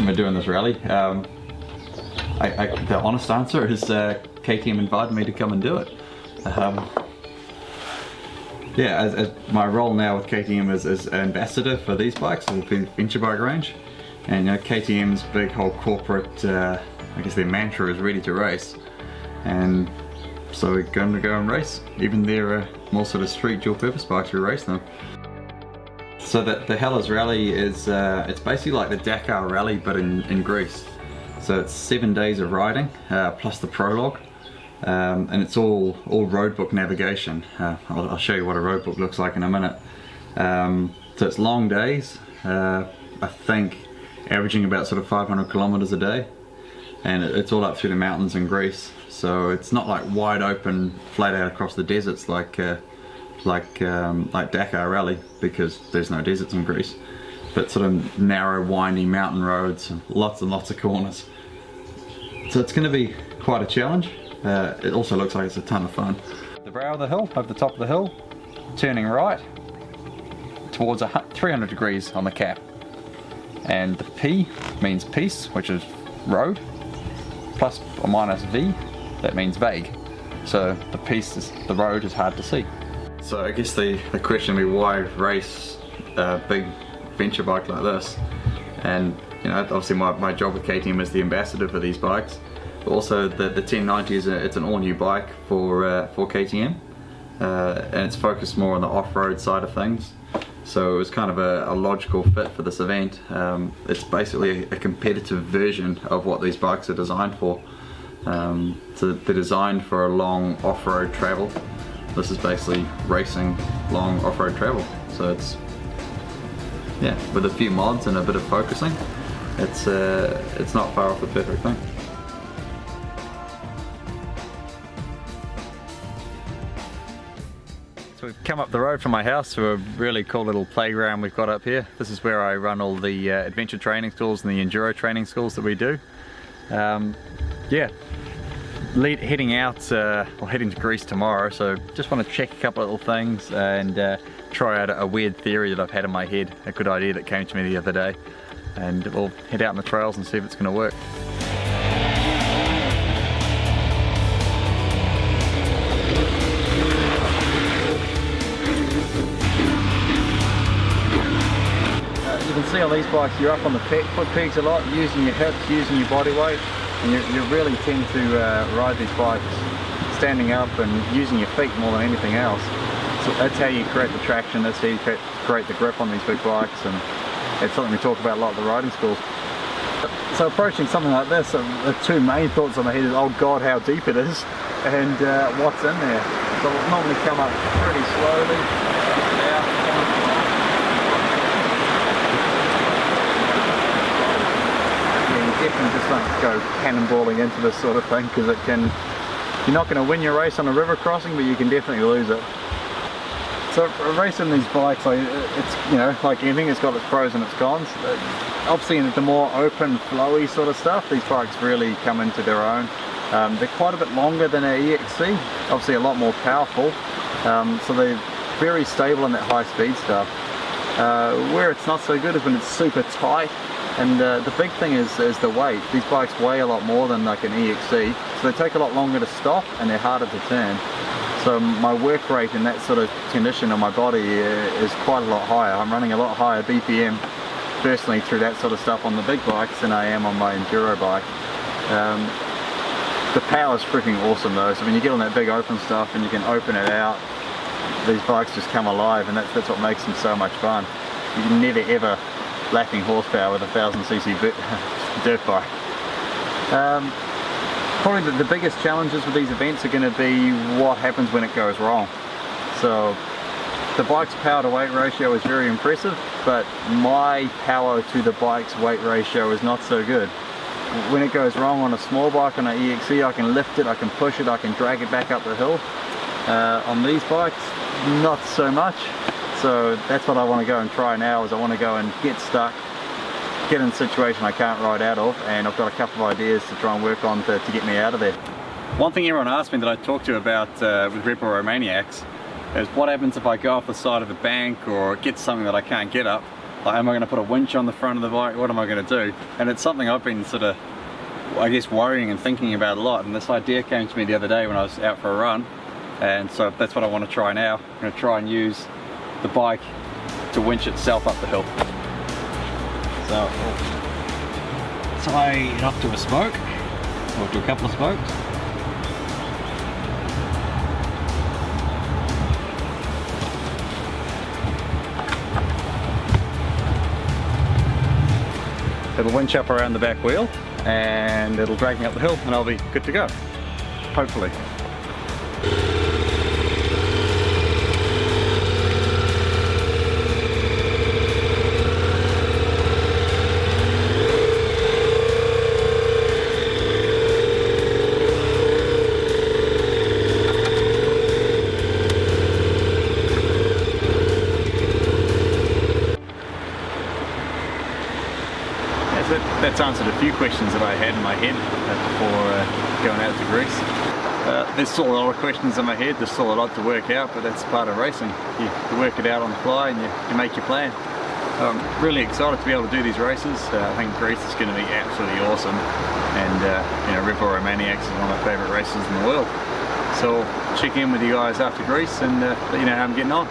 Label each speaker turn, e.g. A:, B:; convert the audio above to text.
A: we're doing this rally. The honest answer is KTM invited me to come and do it. Yeah, as my role now with KTM is ambassador for these bikes, for the venture bike range. And you know, KTM's big whole corporate, I guess their mantra is ready to race. And so we're going to go and race. Even their more sort of street dual purpose bikes, we race them. So the Hellas Rally is, it's basically like the Dakar Rally but in Greece. So it's 7 days of riding, plus the prologue. And it's all roadbook navigation. I'll show you what a roadbook looks like in a minute. So it's long days, I think averaging about sort of 500 kilometers a day, and it's all up through the mountains in Greece. So it's not like wide open, flat out across the deserts like Dakar Rally, because there's no deserts in Greece, but sort of narrow, windy mountain roads, and lots of corners. So it's going to be quite a challenge. It also looks like it's a ton of fun. The brow of the hill, over the top of the hill, turning right towards 300 degrees on the cap. And the P means peace, which is road, plus or minus V, that means vague. So the road is hard to see. So I guess the question will be, why race a big venture bike like this? And you know, obviously my job with KTM is the ambassador for these bikes. But also the 1090 it's an all new bike for KTM, and it's focused more on the off-road side of things. So it was kind of a logical fit for this event. It's basically a competitive version of what these bikes are designed for. So they're designed for a long off-road travel. This is basically racing long off-road travel. So it's, yeah, with a few mods and a bit of focusing, it's not far off the perfect thing. So we've come up the road from my house to a really cool little playground we've got up here. This is where I run all the adventure training schools and the enduro training schools that we do. Yeah, heading out, or heading to Greece tomorrow, so just want to check a couple of little things and try out a weird theory that I've had in my head, a good idea that came to me the other day, and we'll head out on the trails and see if it's going to work. You can see on these bikes you're up on the foot pegs a lot, using your hips, using your body weight, and you really tend to ride these bikes standing up and using your feet more than anything else. So that's how you create the traction, that's how you create the grip on these big bikes, and it's something we talk about a lot at the riding schools. So approaching something like this, the two main thoughts on my head is, oh god, how deep it is, and what's in there. So we'll normally come up pretty slowly. Definitely just don't go cannonballing into this sort of thing, because you're not going to win your race on a river crossing, but you can definitely lose it. So racing these bikes, it's, you know, like anything, it's got its pros and its cons. Obviously in the more open, flowy sort of stuff, these bikes really come into their own. They're quite a bit longer than an EXC, obviously a lot more powerful, so they're very stable in that high speed stuff. Where it's not so good is when it's super tight. And the big thing is the weight. These bikes weigh a lot more than like an EXC, so they take a lot longer to stop and they're harder to turn. So my work rate in that sort of condition on my body is quite a lot higher. I'm running a lot higher BPM personally through that sort of stuff on the big bikes than I am on my enduro bike. The power is freaking awesome though, so when you get on that big open stuff and you can open it out, these bikes just come alive, and that's what makes them so much fun. You can never ever lacking horsepower with a 1000cc dirt bike. Probably the biggest challenges with these events are going to be what happens when it goes wrong. So the bike's power to weight ratio is very impressive, but my power to the bike's weight ratio is not so good. When it goes wrong on a small bike, on an EXC, I can lift it, I can push it, I can drag it back up the hill. On these bikes, not so much. So that's what I want to go and try now, is I want to go and get stuck, get in a situation I can't ride out of, and I've got a couple of ideas to try and work on to get me out of there. One thing everyone asked me that I talked to about with Rebel Romaniacs is what happens if I go off the side of a bank or get something that I can't get up. Like, am I going to put a winch on the front of the bike? What am I going to do? And it's something I've been sort of, I guess, worrying and thinking about a lot, and this idea came to me the other day when I was out for a run, and so that's what I want to try now. I'm going to try and use the bike to winch itself up the hill. So I'll tie it off to a spoke, or to a couple of spokes. It'll winch up around the back wheel and it'll drag me up the hill and I'll be good to go, hopefully. That's answered a few questions that I had in my head before going out to Greece. There's still a lot of questions in my head, there's still a lot to work out, but that's part of racing. You work it out on the fly and you make your plan. I'm really excited to be able to do these races. I think Greece is going to be absolutely awesome, and you know, River Romaniacs is one of my favourite races in the world. So I'll check in with you guys after Greece and let you know how I'm getting on.